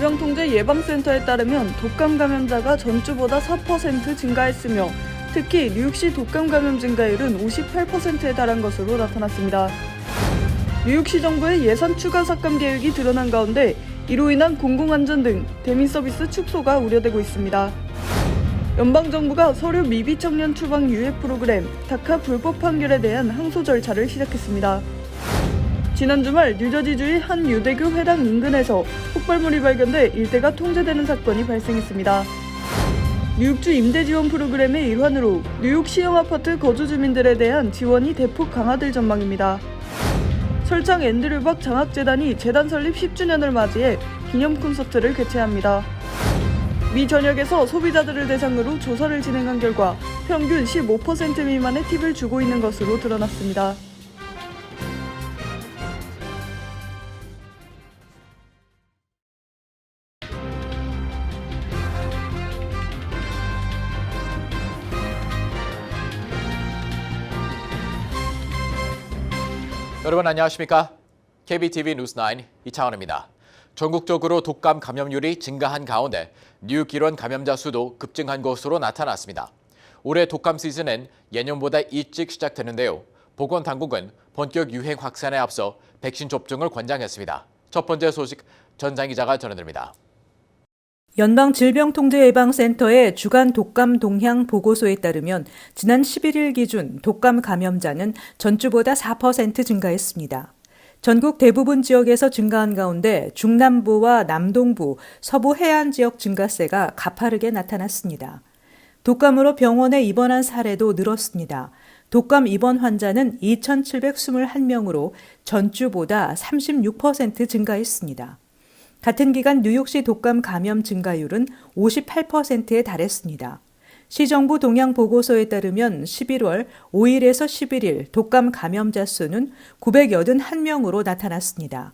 질병통제예방센터에 따르면 독감 감염자가 전주보다 4% 증가했으며 특히 뉴욕시 독감 감염 증가율은 58%에 달한 것으로 나타났습니다. 뉴욕시 정부의 예산 추가 삭감 계획이 드러난 가운데 이로 인한 공공안전 등 대민 서비스 축소가 우려되고 있습니다. 연방정부가 서류 미비청년 추방 유예 프로그램 다카 불법 판결에 대한 항소 절차를 시작했습니다. 지난 주말 뉴저지주의 한 유대교 회당 인근에서 폭발물이 발견돼 일대가 통제되는 사건이 발생했습니다. 뉴욕주 임대지원 프로그램의 일환으로 뉴욕 시형 아파트 거주 주민들에 대한 지원이 대폭 강화될 전망입니다. 설창 앤드류박 장학재단이 재단 설립 10주년을 맞이해 기념 콘서트를 개최합니다. 미 전역에서 소비자들을 대상으로 조사를 진행한 결과 평균 15% 미만의 팁을 주고 있는 것으로 드러났습니다. 여러분 안녕하십니까? KBTV 뉴스9 이창원입니다. 전국적으로 독감 감염률이 증가한 가운데 뉴욕 일원 감염자 수도 급증한 것으로 나타났습니다. 올해 독감 시즌은 예년보다 일찍 시작되는데요. 보건당국은 본격 유행 확산에 앞서 백신 접종을 권장했습니다. 첫 번째 소식 전장 기자가 전해드립니다. 연방질병통제예방센터의 주간 독감 동향 보고서에 따르면 지난 11일 기준 독감 감염자는 전주보다 4% 증가했습니다. 전국 대부분 지역에서 증가한 가운데 중남부와 남동부, 서부 해안 지역 증가세가 가파르게 나타났습니다. 독감으로 병원에 입원한 사례도 늘었습니다. 독감 입원 환자는 2,721명으로 전주보다 36% 증가했습니다. 같은 기간 뉴욕시 독감 감염 증가율은 58%에 달했습니다. 시정부 동향 보고서에 따르면 11월 5일에서 11일 독감 감염자 수는 981명으로 나타났습니다.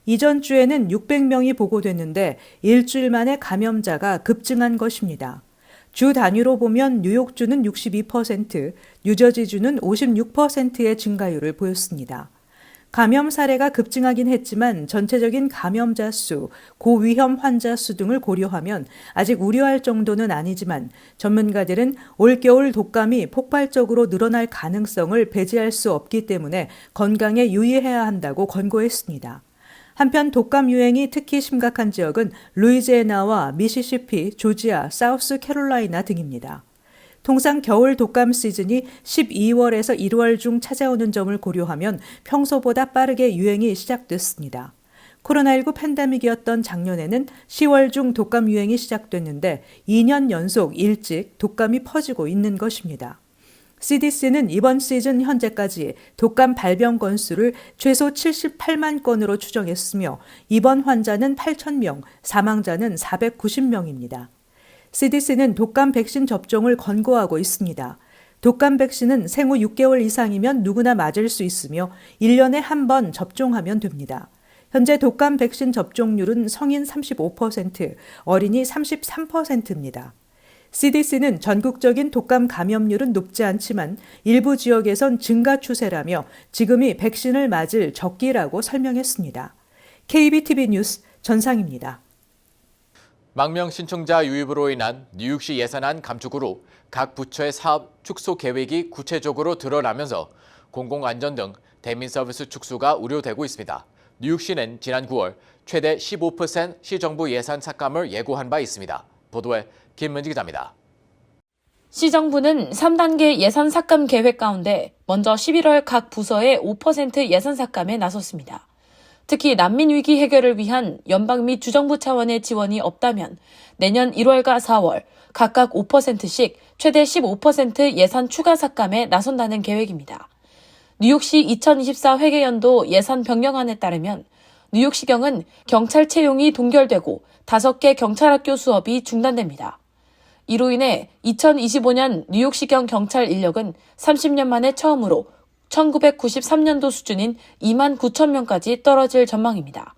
이전 주에는 600명이 보고됐는데 일주일 만에 감염자가 급증한 것입니다. 주 단위로 보면 뉴욕주는 62%, 뉴저지주는 56%의 증가율을 보였습니다. 감염 사례가 급증하긴 했지만 전체적인 감염자 수, 고위험 환자 수 등을 고려하면 아직 우려할 정도는 아니지만 전문가들은 올겨울 독감이 폭발적으로 늘어날 가능성을 배제할 수 없기 때문에 건강에 유의해야 한다고 권고했습니다. 한편 독감 유행이 특히 심각한 지역은 루이지애나와 미시시피, 조지아, 사우스캐롤라이나 등입니다. 통상 겨울 독감 시즌이 12월에서 1월 중 찾아오는 점을 고려하면 평소보다 빠르게 유행이 시작됐습니다. 코로나19 팬데믹이었던 작년에는 10월 중 독감 유행이 시작됐는데 2년 연속 일찍 독감이 퍼지고 있는 것입니다. CDC는 이번 시즌 현재까지 독감 발병 건수를 최소 78만 건으로 추정했으며 입원 환자는 8,000명, 사망자는 490명입니다. CDC는 독감 백신 접종을 권고하고 있습니다. 독감 백신은 생후 6개월 이상이면 누구나 맞을 수 있으며 1년에 한 번 접종하면 됩니다. 현재 독감 백신 접종률은 성인 35%, 어린이 33%입니다. CDC는 전국적인 독감 감염률은 높지 않지만 일부 지역에선 증가 추세라며 지금이 백신을 맞을 적기라고 설명했습니다. KBTV 뉴스 전상입니다. 망명 신청자 유입으로 인한 뉴욕시 예산안 감축으로 각 부처의 사업 축소 계획이 구체적으로 드러나면서 공공안전 등 대민 서비스 축소가 우려되고 있습니다. 뉴욕시는 지난 9월 최대 15% 시정부 예산 삭감을 예고한 바 있습니다. 보도에 김문지 기자입니다. 시정부는 3단계 예산 삭감 계획 가운데 먼저 11월 각 부서의 5% 예산 삭감에 나섰습니다. 특히 난민 위기 해결을 위한 연방 및 주정부 차원의 지원이 없다면 내년 1월과 4월 각각 5%씩 최대 15% 예산 추가 삭감에 나선다는 계획입니다. 뉴욕시 2024 회계연도 예산 변경안에 따르면 뉴욕시경은 경찰 채용이 동결되고 5개 경찰학교 수업이 중단됩니다. 이로 인해 2025년 뉴욕시경 경찰 인력은 30년 만에 처음으로 1993년도 수준인 2만 9천 명까지 떨어질 전망입니다.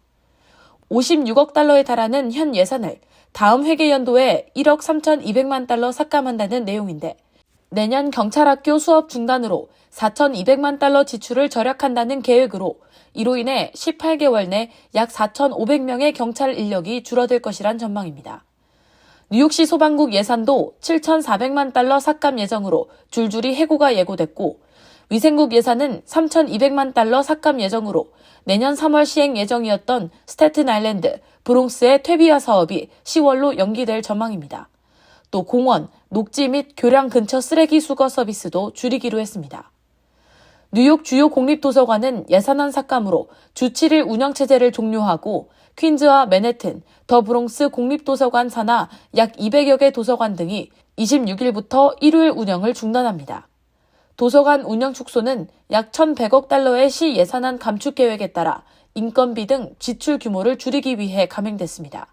56억 달러에 달하는 현 예산을 다음 회계연도에 1억 3,200만 달러 삭감한다는 내용인데 내년 경찰학교 수업 중단으로 4,200만 달러 지출을 절약한다는 계획으로 이로 인해 18개월 내 약 4,500명의 경찰 인력이 줄어들 것이란 전망입니다. 뉴욕시 소방국 예산도 7,400만 달러 삭감 예정으로 줄줄이 해고가 예고됐고 위생국 예산은 3,200만 달러 삭감 예정으로 내년 3월 시행 예정이었던 스태튼 아일랜드, 브롱스의 퇴비화 사업이 10월로 연기될 전망입니다. 또 공원, 녹지 및 교량 근처 쓰레기 수거 서비스도 줄이기로 했습니다. 뉴욕 주요 공립도서관은 예산안 삭감으로 주 7일 운영체제를 종료하고 퀸즈와 맨해튼, 더 브롱스 공립도서관 산하 약 200여 개 도서관 등이 26일부터 일요일 운영을 중단합니다. 도서관 운영 축소는 약 1,100억 달러의 시 예산안 감축 계획에 따라 인건비 등 지출 규모를 줄이기 위해 감행됐습니다.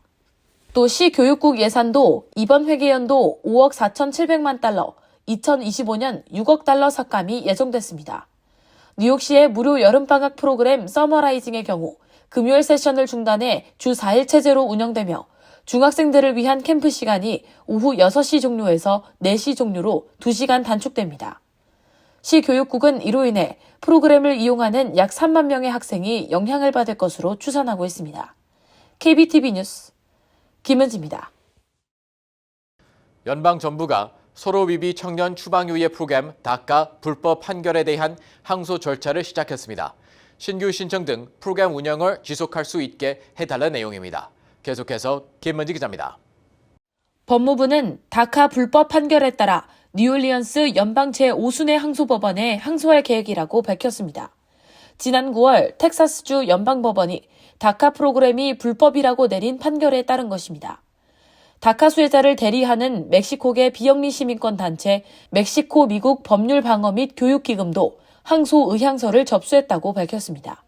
또 시 교육국 예산도 이번 회계연도 5억 4,700만 달러, 2025년 6억 달러 삭감이 예정됐습니다. 뉴욕시의 무료 여름방학 프로그램 서머라이징의 경우 금요일 세션을 중단해 주 4일 체제로 운영되며 중학생들을 위한 캠프 시간이 오후 6시 종료에서 4시 종료로 2시간 단축됩니다. 시 교육국은 이로 인해 프로그램을 이용하는 약 3만 명의 학생이 영향을 받을 것으로 추산하고 있습니다. KBTV 뉴스 김은지입니다. 연방정부가 소로비비 청년 추방유예 프로그램 다카 불법 판결에 대한 항소 절차를 시작했습니다. 신규 신청 등 프로그램 운영을 지속할 수 있게 해달라는 내용입니다. 계속해서 김은지 기자입니다. 법무부는 다카 불법 판결에 따라 뉴올리언스 연방 제5순회 항소법원에 항소할 계획이라고 밝혔습니다. 지난 9월 텍사스주 연방법원이 다카 프로그램이 불법이라고 내린 판결에 따른 것입니다. 다카 수혜자를 대리하는 멕시코계 비영리 시민권 단체 멕시코 미국 법률 방어 및 교육 기금도 항소 의향서를 접수했다고 밝혔습니다.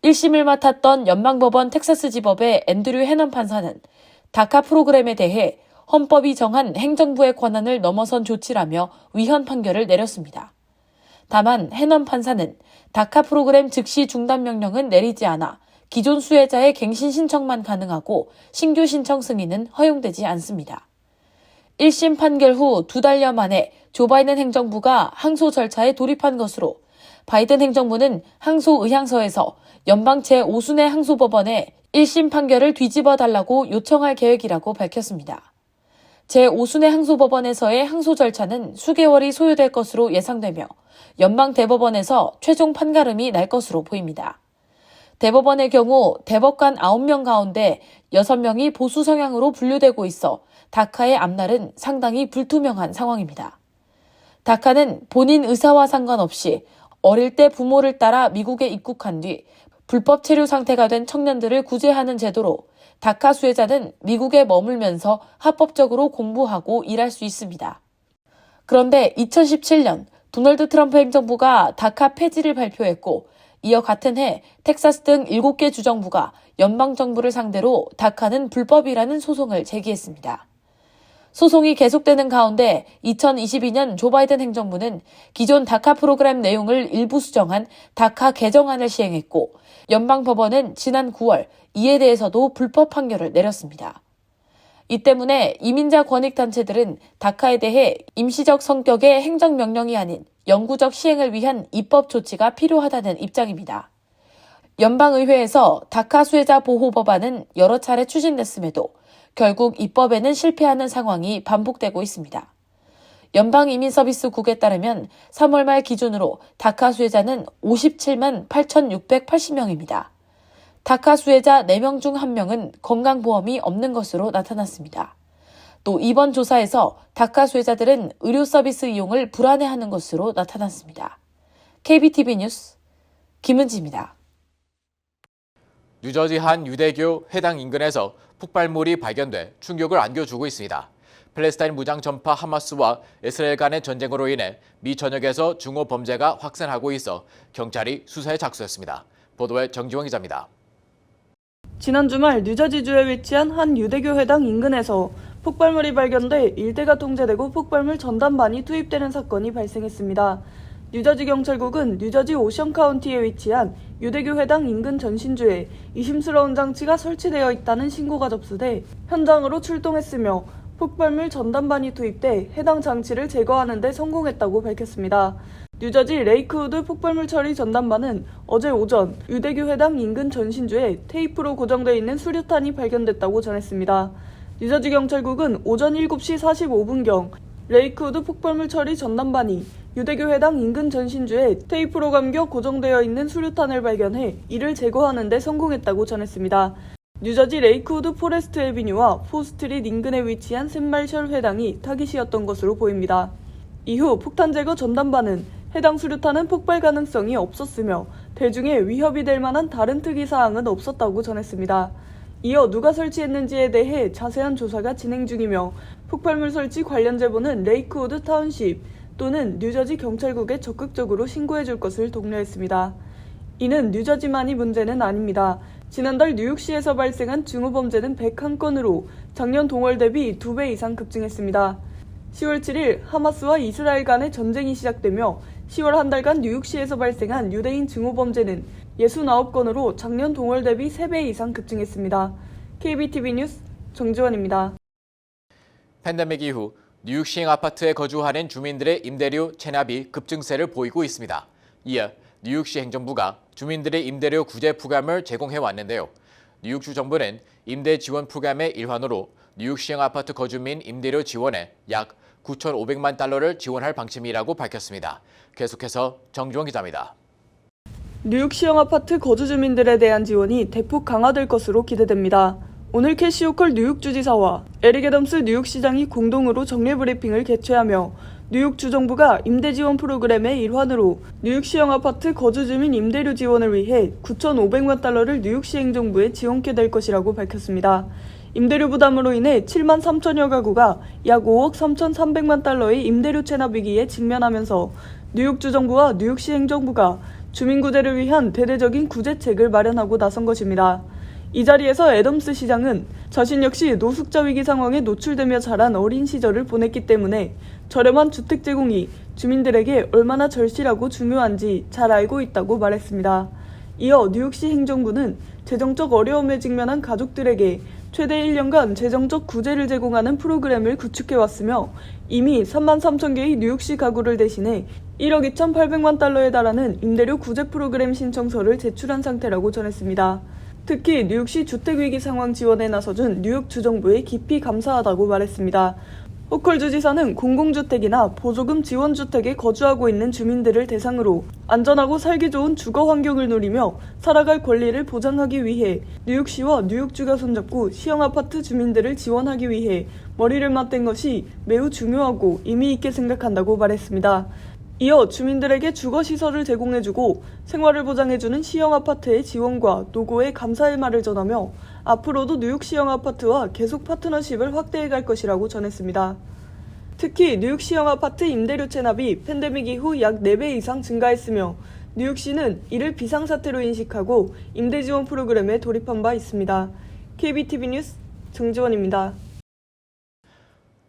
1심을 맡았던 연방법원 텍사스지법의 앤드류 해넌 판사는 다카 프로그램에 대해 헌법이 정한 행정부의 권한을 넘어선 조치라며 위헌 판결을 내렸습니다. 다만 해넌 판사는 다카 프로그램 즉시 중단 명령은 내리지 않아 기존 수혜자의 갱신 신청만 가능하고 신규 신청 승인은 허용되지 않습니다. 1심 판결 후 2달여 만에 조 바이든 행정부가 항소 절차에 돌입한 것으로 바이든 행정부는 항소 의향서에서 연방 제5순회 항소법원에 1심 판결을 뒤집어 달라고 요청할 계획이라고 밝혔습니다. 제5순회 항소법원에서의 항소 절차는 수개월이 소요될 것으로 예상되며 연방 대법원에서 최종 판가름이 날 것으로 보입니다. 대법원의 경우 대법관 9명 가운데 6명이 보수 성향으로 분류되고 있어 다카의 앞날은 상당히 불투명한 상황입니다. 다카는 본인 의사와 상관없이 어릴 때 부모를 따라 미국에 입국한 뒤 불법 체류 상태가 된 청년들을 구제하는 제도로 다카 수혜자는 미국에 머물면서 합법적으로 공부하고 일할 수 있습니다. 그런데 2017년 도널드 트럼프 행정부가 다카 폐지를 발표했고 이어 같은 해 텍사스 등 7개 주정부가 연방정부를 상대로 다카는 불법이라는 소송을 제기했습니다. 소송이 계속되는 가운데 2022년 조 바이든 행정부는 기존 다카 프로그램 내용을 일부 수정한 다카 개정안을 시행했고 연방법원은 지난 9월 이에 대해서도 불법 판결을 내렸습니다. 이 때문에 이민자 권익단체들은 다카에 대해 임시적 성격의 행정명령이 아닌 영구적 시행을 위한 입법 조치가 필요하다는 입장입니다. 연방의회에서 다카 수혜자 보호 법안은 여러 차례 추진됐음에도 결국 입법에는 실패하는 상황이 반복되고 있습니다. 연방이민서비스국에 따르면 3월 말 기준으로 다카 수혜자는 57만 8,680명입니다. 다카 수혜자 4명 중 1명은 건강보험이 없는 것으로 나타났습니다. 또 이번 조사에서 다카 수혜자들은 의료 서비스 이용을 불안해하는 것으로 나타났습니다. KBTV 뉴스 김은지입니다. 뉴저지 한 유대교 회당 인근에서 폭발물이 발견돼 충격을 안겨주고 있습니다. 팔레스타인 무장 전파 하마스와 이스라엘 간의 전쟁으로 인해 미 전역에서 중호 범죄가 확산하고 있어 경찰이 수사에 착수했습니다. 보도에 정지원 기자입니다. 지난 주말 뉴저지주에 위치한 한 유대교 회당 인근에서 폭발물이 발견돼 일대가 통제되고 폭발물 전담반이 투입되는 사건이 발생했습니다. 뉴저지 경찰국은 뉴저지 오션 카운티에 위치한 유대교 회당 인근 전신주에 의심스러운 장치가 설치되어 있다는 신고가 접수돼 현장으로 출동했으며 폭발물 전담반이 투입돼 해당 장치를 제거하는 데 성공했다고 밝혔습니다. 뉴저지 레이크우드 폭발물 처리 전담반은 어제 오전 유대교 회당 인근 전신주에 테이프로 고정되어 있는 수류탄이 발견됐다고 전했습니다. 뉴저지 경찰국은 오전 7시 45분경 레이크우드 폭발물 처리 전담반이 유대교 회당 인근 전신주에 테이프로 감겨 고정되어 있는 수류탄을 발견해 이를 제거하는 데 성공했다고 전했습니다. 뉴저지 레이크우드 포레스트 애비뉴와 포스트릿 인근에 위치한 샘말셜 회당이 타깃이었던 것으로 보입니다. 이후 폭탄 제거 전담반은 해당 수류탄은 폭발 가능성이 없었으며 대중에 위협이 될 만한 다른 특이 사항은 없었다고 전했습니다. 이어 누가 설치했는지에 대해 자세한 조사가 진행 중이며 폭발물 설치 관련 제보는 레이크우드 타운십 또는 뉴저지 경찰국에 적극적으로 신고해 줄 것을 독려했습니다. 이는 뉴저지만이 문제는 아닙니다. 지난달 뉴욕시에서 발생한 증오범죄는 101건으로 작년 동월 대비 2배 이상 급증했습니다. 10월 7일 하마스와 이스라엘 간의 전쟁이 시작되며 10월 한 달간 뉴욕시에서 발생한 유대인 증오범죄는 69건으로 작년 동월 대비 3배 이상 급증했습니다. KBTV 뉴스 정지원입니다. 팬데믹 이후 뉴욕 시행 아파트에 거주하는 주민들의 임대료 체납이 급증세를 보이고 있습니다. 이어 뉴욕시 행정부가 주민들의 임대료 구제 프로그램을 제공해 왔는데요. 뉴욕주 정부는 임대 지원 프로그램의 일환으로 뉴욕 시행 아파트 거주민 임대료 지원에 약 9,500만 달러를 지원할 방침이라고 밝혔습니다. 계속해서 정주원 기자입니다. 뉴욕 시형 아파트 거주 주민들에 대한 지원이 대폭 강화될 것으로 기대됩니다. 오늘 캐시 호컬 뉴욕주지사와 에릭 애덤스 뉴욕시장이 공동으로 정례 브리핑을 개최하며 뉴욕 주정부가 임대 지원 프로그램의 일환으로 뉴욕시형 아파트 거주 주민 임대료 지원을 위해 9,500만 달러를 뉴욕시 행정부에 지원케 될 것이라고 밝혔습니다. 임대료 부담으로 인해 7만 3천여 가구가 약 5억 3,300만 달러의 임대료 체납 위기에 직면하면서 뉴욕 주정부와 뉴욕시 행정부가 주민 구제를 위한 대대적인 구제책을 마련하고 나선 것입니다. 이 자리에서 애덤스 시장은 자신 역시 노숙자 위기 상황에 노출되며 자란 어린 시절을 보냈기 때문에 저렴한 주택 제공이 주민들에게 얼마나 절실하고 중요한지 잘 알고 있다고 말했습니다. 이어 뉴욕시 행정부는 재정적 어려움에 직면한 가족들에게 최대 1년간 재정적 구제를 제공하는 프로그램을 구축해왔으며 이미 3만 3천 개의 뉴욕시 가구를 대신해 1억 2,800만 달러에 달하는 임대료 구제 프로그램 신청서를 제출한 상태라고 전했습니다. 특히 뉴욕시 주택위기 상황 지원에 나서준 뉴욕 주정부에 깊이 감사하다고 말했습니다. 호컬 주지사는 공공주택이나 보조금 지원주택에 거주하고 있는 주민들을 대상으로 안전하고 살기 좋은 주거 환경을 누리며 살아갈 권리를 보장하기 위해 뉴욕시와 뉴욕주가 손잡고 시형 아파트 주민들을 지원하기 위해 머리를 맞댄 것이 매우 중요하고 의미 있게 생각한다고 말했습니다. 이어 주민들에게 주거시설을 제공해주고 생활을 보장해주는 시형 아파트의 지원과 노고에 감사의 말을 전하며 앞으로도 뉴욕 시형 아파트와 계속 파트너십을 확대해갈 것이라고 전했습니다. 특히 뉴욕 시형 아파트 임대료 체납이 팬데믹 이후 약 4배 이상 증가했으며 뉴욕시는 이를 비상사태로 인식하고 임대지원 프로그램에 돌입한 바 있습니다. KBTV 뉴스 정지원입니다.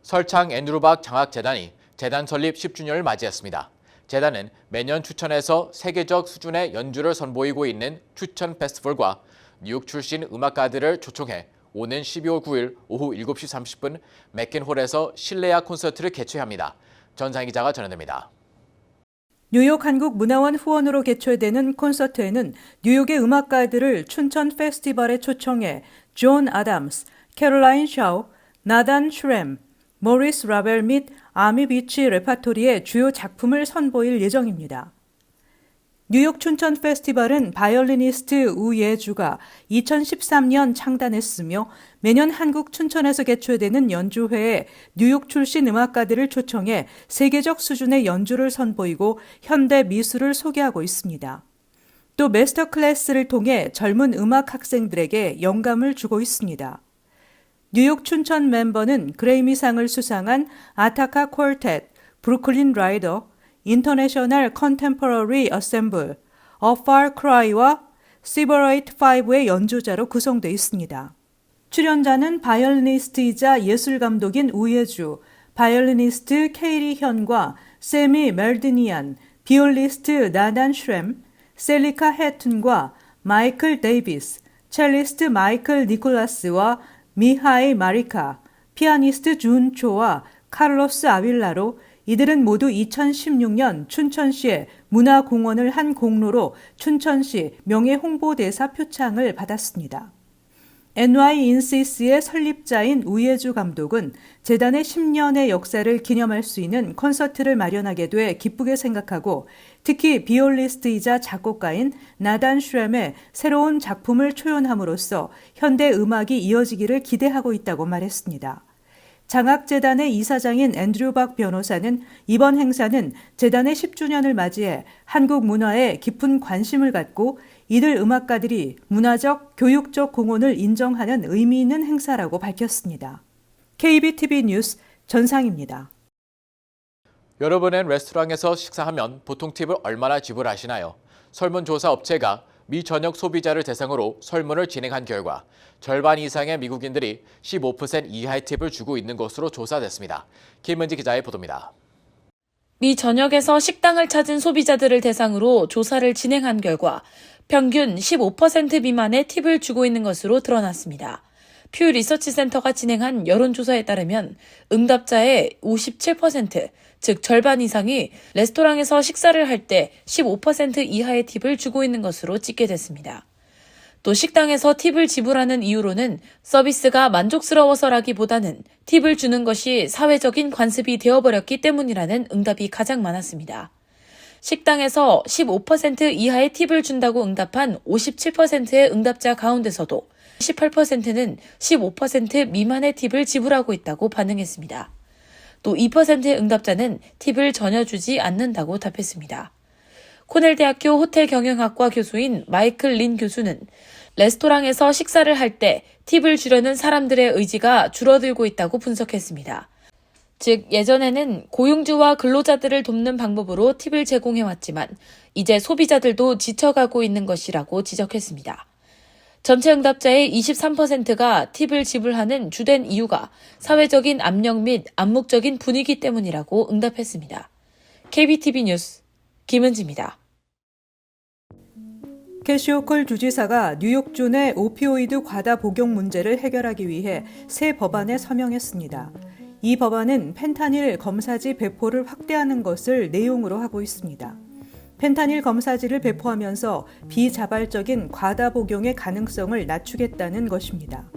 설창 앤드루박 장학재단이 재단 설립 10주년을 맞이했습니다. 재단은 매년 추천해서 세계적 수준의 연주를 선보이고 있는 추천 페스티벌과 뉴욕 출신 음악가들을 초청해 오는 12월 9일 오후 7시 30분 맥킨홀에서 실내악 콘서트를 개최합니다. 전상희 기자가 전해드립니다. 뉴욕 한국문화원 후원으로 개최되는 콘서트에는 뉴욕의 음악가들을 춘천 페스티벌에 초청해 존 아담스, 캐롤라인 샤우, 나단 슈렘, 모리스 라벨 및 아미 비치 레파토리의 주요 작품을 선보일 예정입니다. 뉴욕 춘천 페스티벌은 바이올리니스트 우예주가 2013년 창단했으며 매년 한국 춘천에서 개최되는 연주회에 뉴욕 출신 음악가들을 초청해 세계적 수준의 연주를 선보이고 현대 미술을 소개하고 있습니다. 또 마스터 클래스를 통해 젊은 음악 학생들에게 영감을 주고 있습니다. 뉴욕 춘천 멤버는 그래미상을 수상한 아타카 콜텟, 브루클린 라이더, 인터내셔널 컨템포러리 어셈블, A Far Cry와 시버레이트 5의 연주자로 구성되어 있습니다. 출연자는 바이올리니스트이자 예술감독인 우예주, 바이올리니스트 케이리 현과 세미 멜드니안, 비올리스트 나단 슈렘, 셀리카 해튼과 마이클 데이비스, 첼리스트 마이클 니콜라스와 미하이 마리카, 피아니스트 준초와 카를로스 아윌라로 이들은 모두 2016년 춘천시의 문화공헌을 한 공로로 춘천시 명예홍보대사 표창을 받았습니다. NYINCC의 설립자인 우예주 감독은 재단의 10년의 역사를 기념할 수 있는 콘서트를 마련하게 돼 기쁘게 생각하고 특히 비올리스트이자 작곡가인 나단 슈렘의 새로운 작품을 초연함으로써 현대 음악이 이어지기를 기대하고 있다고 말했습니다. 장학재단의 이사장인 앤드류 박 변호사는 이번 행사는 재단의 10주년을 맞이해 한국 문화에 깊은 관심을 갖고 이들 음악가들이 문화적, 교육적 공헌을 인정하는 의미 있는 행사라고 밝혔습니다. KBTV 뉴스 전상입니다. 여러분은 레스토랑에서 식사하면 보통 팁을 얼마나 지불하시나요? 설문조사 업체가 미 전역 소비자를 대상으로 설문을 진행한 결과 절반 이상의 미국인들이 15% 이하의 팁을 주고 있는 것으로 조사됐습니다. 김은지 기자의 보도입니다. 미 전역에서 식당을 찾은 소비자들을 대상으로 조사를 진행한 결과 평균 15% 미만의 팁을 주고 있는 것으로 드러났습니다. 퓨 리서치 센터가 진행한 여론조사에 따르면 응답자의 57%, 즉 절반 이상이 레스토랑에서 식사를 할 때 15% 이하의 팁을 주고 있는 것으로 집계됐습니다. 또 식당에서 팁을 지불하는 이유로는 서비스가 만족스러워서라기보다는 팁을 주는 것이 사회적인 관습이 되어버렸기 때문이라는 응답이 가장 많았습니다. 식당에서 15% 이하의 팁을 준다고 응답한 57%의 응답자 가운데서도 18%는 15% 미만의 팁을 지불하고 있다고 반응했습니다. 또 2%의 응답자는 팁을 전혀 주지 않는다고 답했습니다. 코넬대학교 호텔경영학과 교수인 마이클 린 교수는 레스토랑에서 식사를 할 때 팁을 주려는 사람들의 의지가 줄어들고 있다고 분석했습니다. 즉 예전에는 고용주와 근로자들을 돕는 방법으로 팁을 제공해왔지만 이제 소비자들도 지쳐가고 있는 것이라고 지적했습니다. 전체 응답자의 23%가 팁을 지불하는 주된 이유가 사회적인 압력 및 암묵적인 분위기 때문이라고 응답했습니다. KBTV 뉴스 김은지입니다. 캐시오컬 주지사가 뉴욕주 내 오피오이드 과다 복용 문제를 해결하기 위해 새 법안에 서명했습니다. 이 법안은 펜타닐 검사지 배포를 확대하는 것을 내용으로 하고 있습니다. 펜타닐 검사지를 배포하면서 비자발적인 과다 복용의 가능성을 낮추겠다는 것입니다.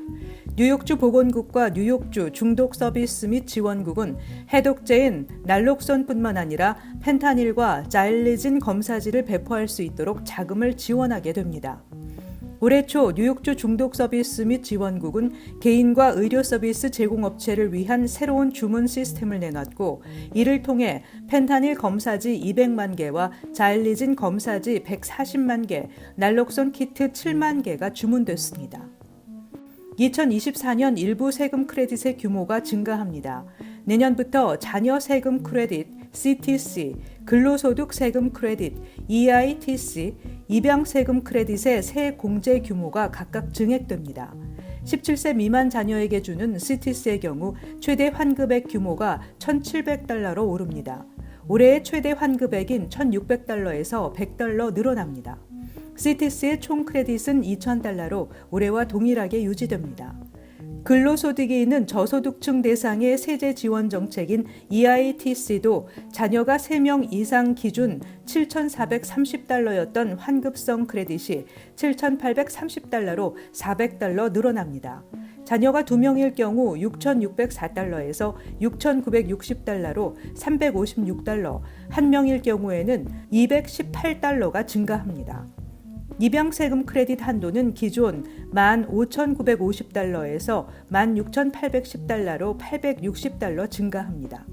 뉴욕주 보건국과 뉴욕주 중독 서비스 및 지원국은 해독제인 날록선뿐만 아니라 펜타닐과 자일리진 검사지를 배포할 수 있도록 자금을 지원하게 됩니다. 올해 초 뉴욕주 중독 서비스 및 지원국은 개인과 의료 서비스 제공업체를 위한 새로운 주문 시스템을 내놨고 이를 통해 펜타닐 검사지 200만 개와 자일리진 검사지 140만 개, 날록선 키트 7만 개가 주문됐습니다. 2024년 일부 세금 크레딧의 규모가 증가합니다. 내년부터 자녀 세금 크레딧, CTC, 근로소득 세금 크레딧, EITC, 입양 세금 크레딧의 세 공제 규모가 각각 증액됩니다. 17세 미만 자녀에게 주는 CTC의 경우 최대 환급액 규모가 $1,700로 오릅니다. 올해의 최대 환급액인 $1,600에서 $100 늘어납니다. CTC의 총 크레딧은 $2,000로 올해와 동일하게 유지됩니다. 근로소득이 있는 저소득층 대상의 세제 지원 정책인 EITC도 자녀가 3명 이상 기준 $7,430였던 환급성 크레딧이 $7,830로 $400 늘어납니다. 자녀가 2명일 경우 $6,604에서 $6,960로 $356, 1명일 경우에는 $218가 증가합니다. 입양세금 크레딧 한도는 기존 $15,950에서 $16,810로 $860 증가합니다.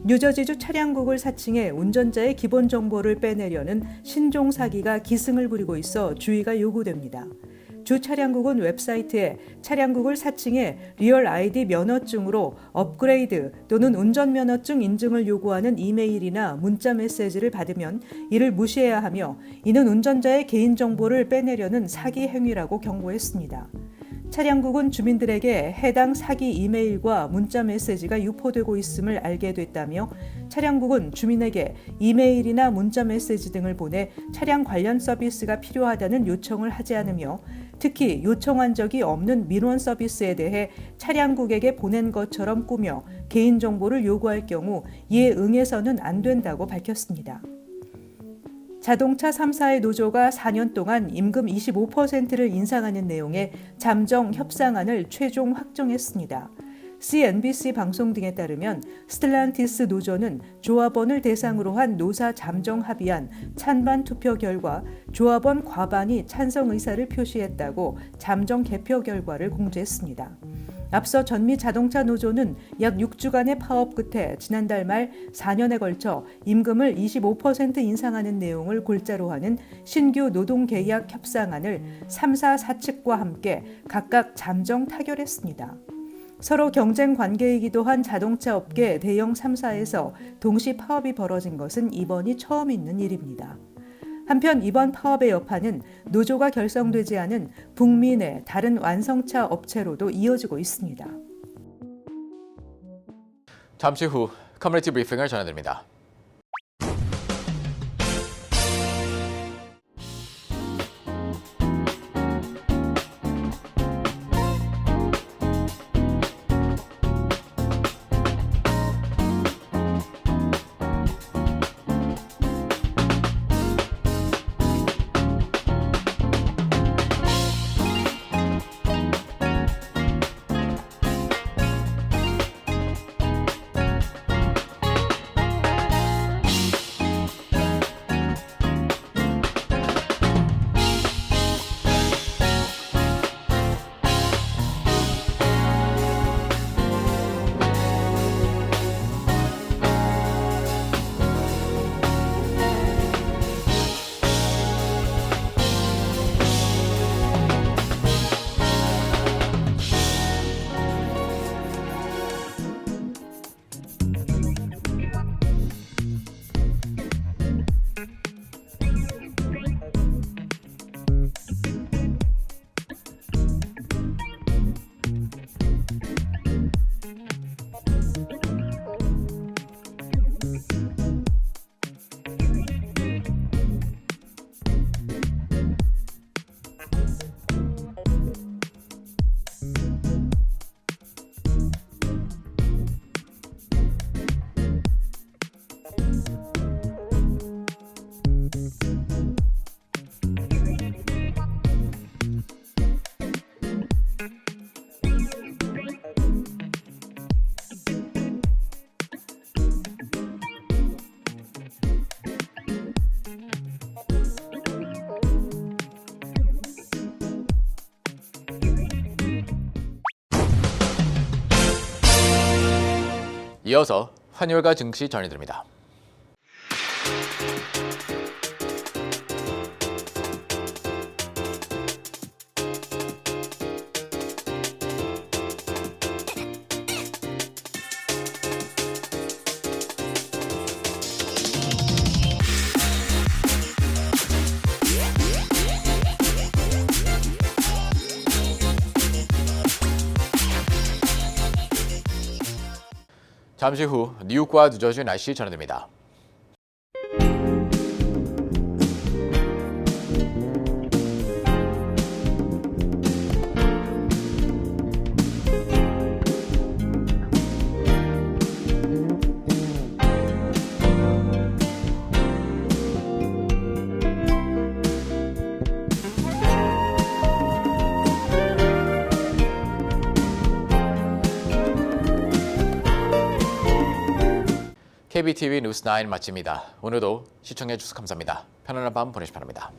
뉴저지주 차량국을 사칭해 운전자의 기본 정보를 빼내려는 신종 사기가 기승을 부리고 있어 주의가 요구됩니다. 주 차량국은 웹사이트에 차량국을 사칭해 리얼 아이디 면허증으로 업그레이드 또는 운전면허증 인증을 요구하는 이메일이나 문자 메시지를 받으면 이를 무시해야 하며 이는 운전자의 개인정보를 빼내려는 사기 행위라고 경고했습니다. 차량국은 주민들에게 해당 사기 이메일과 문자 메시지가 유포되고 있음을 알게 됐다며 차량국은 주민에게 이메일이나 문자 메시지 등을 보내 차량 관련 서비스가 필요하다는 요청을 하지 않으며 특히 요청한 적이 없는 민원 서비스에 대해 차량국에게 보낸 것처럼 꾸며 개인정보를 요구할 경우 이에 응해서는 안 된다고 밝혔습니다. 자동차 3사의 노조가 4년 동안 임금 25%를 인상하는 내용의 잠정 협상안을 최종 확정했습니다. CNBC 방송 등에 따르면 스텔란티스 노조는 조합원을 대상으로 한 노사 잠정 합의안 찬반 투표 결과 조합원 과반이 찬성 의사를 표시했다고 잠정 개표 결과를 공지했습니다. 앞서 전미 자동차 노조는 약 6주간의 파업 끝에 지난달 말 4년에 걸쳐 임금을 25% 인상하는 내용을 골자로 하는 신규 노동계약 협상안을 3사 사측과 함께 각각 잠정 타결했습니다. 서로 경쟁 관계이기도 한 자동차 업계 대형 3사에서 동시 파업이 벌어진 것은 이번이 처음 있는 일입니다. 한편 이번 파업의 여파는 노조가 결성되지 않은 북미 내 다른 완성차 업체로도 이어지고 있습니다. 잠시 후 커뮤니티 브리핑을 전해드립니다. 이어서 환율과 증시 전해드립니다. 잠시 후 뉴욕과 뉴저지 날씨 전해드립니다. KBTV 뉴스9 마칩니다. 오늘도 시청해주셔서 감사합니다. 편안한 밤 보내시기 바랍니다.